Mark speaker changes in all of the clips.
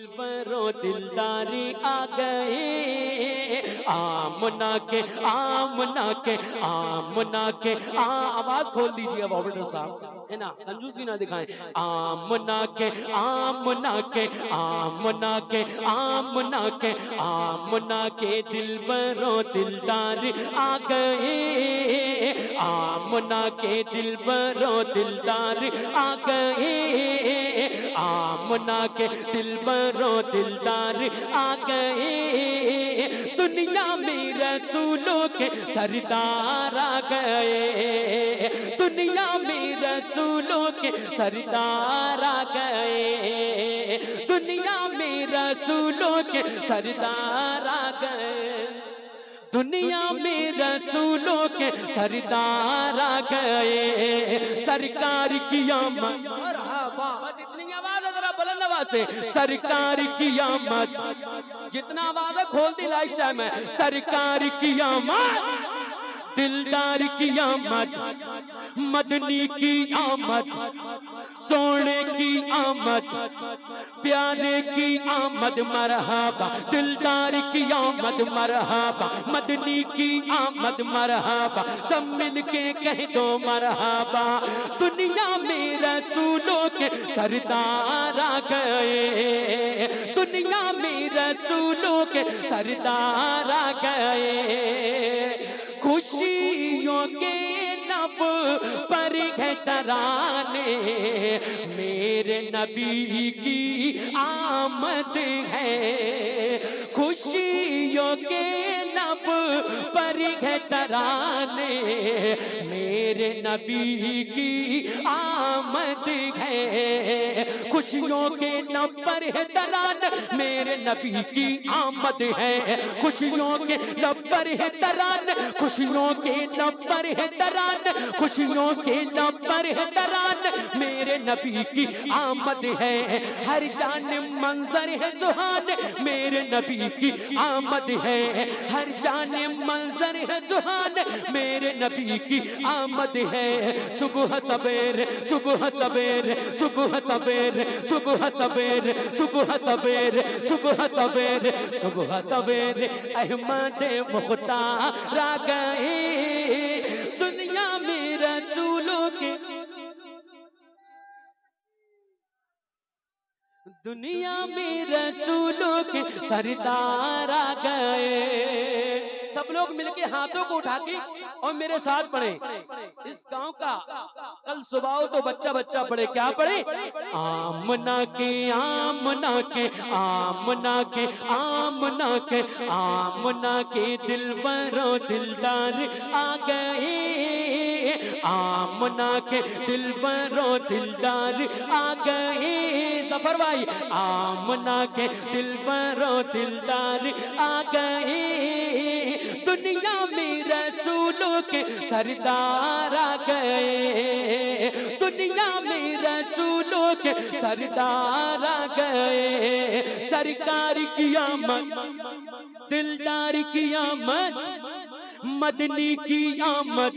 Speaker 1: دلبرو دلداری آ گئے آمنہ کے آواز کھول دیجئے اب آپریٹر صاحب ہے نا کنجوسی نہ دکھائیں آمنہ کے دلبرو دلدار آ گئے آمنہ کے دلبرو دلدار آ گئے آمنہ کے دلبرو دلدار آ گئے دنیا میں رسولوں کے سردار آ گئے دنیا میں رسولوں کے سردار آ گئے دنیا میں رسولوں کے سردار آ گئے دنیا میں رسولوں کے سردار آ گئے سرکار کی آمد مرحبا اتنی آواز ہے ذرا بلند آواز سے سرکار کی آمد جتنا آواز ہے کھول دی لائف ٹائم ہے سرکار کی آمد دلدار کی آمد مدنی کی آمد سونے کی آمد پیارے کی آمد مرحبا دلدار کی آمد مرحبا مدنی کی آمد مرحبا سب مل کے کہہ دو مرحبا دنیا میں رسولوں کے سردار آ گئے دنیا میں رسولوں کے سردار آ گئے خوشیوں کے لب پر ہے ترانے میرے نبی کی آمد ہے خوشیوں کے لب پر ہے ترانے میرے نبی کی آمد ہے خوشیوں کے لب پر ہے ترانے میرے نبی کی آمد ہے خوشیوں کے لب پر ہے ترانے خوشیوں کے لب پر ہے ترانے خوشیوں کے لب پر ہے ترانے میرے نبی کی آمد ہے ہر جانب منظر ہے سہانے میرے نبی کی آمد ہے ہر جانب منظر ہے سہانے میرے نبی کی آمد ہے صبح سویر صبح سویر صبح سویر صبح سویر صبح سویر صبح سویر صبح سویر احمد مختار آ گئے دنیا میں رسولوں کے دنیا میں رسولوں کے سردار آ گئے سب لوگ مل کے ہاتھوں کو اٹھا کے اور میرے ساتھ پڑھیں اس گاؤں کا کل صبح ہو تو بچہ بچہ پڑھے کیا پڑھے آمنہ کے آمنہ کے آمنہ کے آمنہ کے آمنہ کے دلبرو دلدار آ گئے آمنہ کے دلبرو دلدار آ گئے ظفر بھائی آمنہ کے دلبرو دلدار آ گئے دنیا میں رسولوں کے سردار آ گئے دنیا میں رسولوں کے سردار آ گئے سرکار کی آمد دلدار کی آمد مدنی کی آمد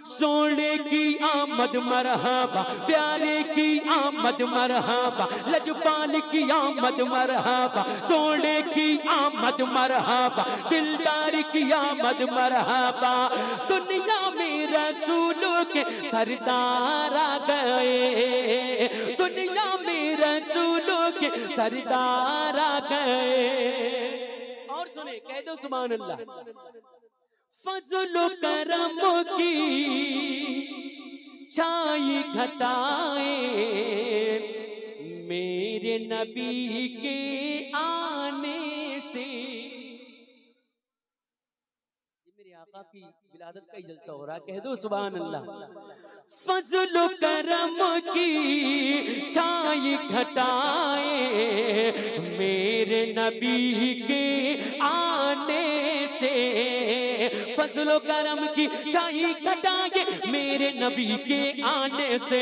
Speaker 1: سونے کی آمد مرحبا پیارے کی آمد مرحبا لجپال کی آمد مرحبا سونے کی آمد مرحبا دلدار کی آمد مرحبا دنیا میں رسولوں کے سردار آ گئے دنیا میں رسولوں کے سردار آ گئے اور سنیں کہہ دو سبحان اللہ فضل و کرم کی چھائی گھٹائے میرے نبی کے آنے سے میرے آقا کی ولادت کا ہی جلسہ ہو رہا ہے کہہ دو سبحان اللہ فضل و کرم کی چھائی گھٹائے میرے نبی کے آنے سے فضل و کرم کی چھائی گھٹائے میرے نبی کے آنے سے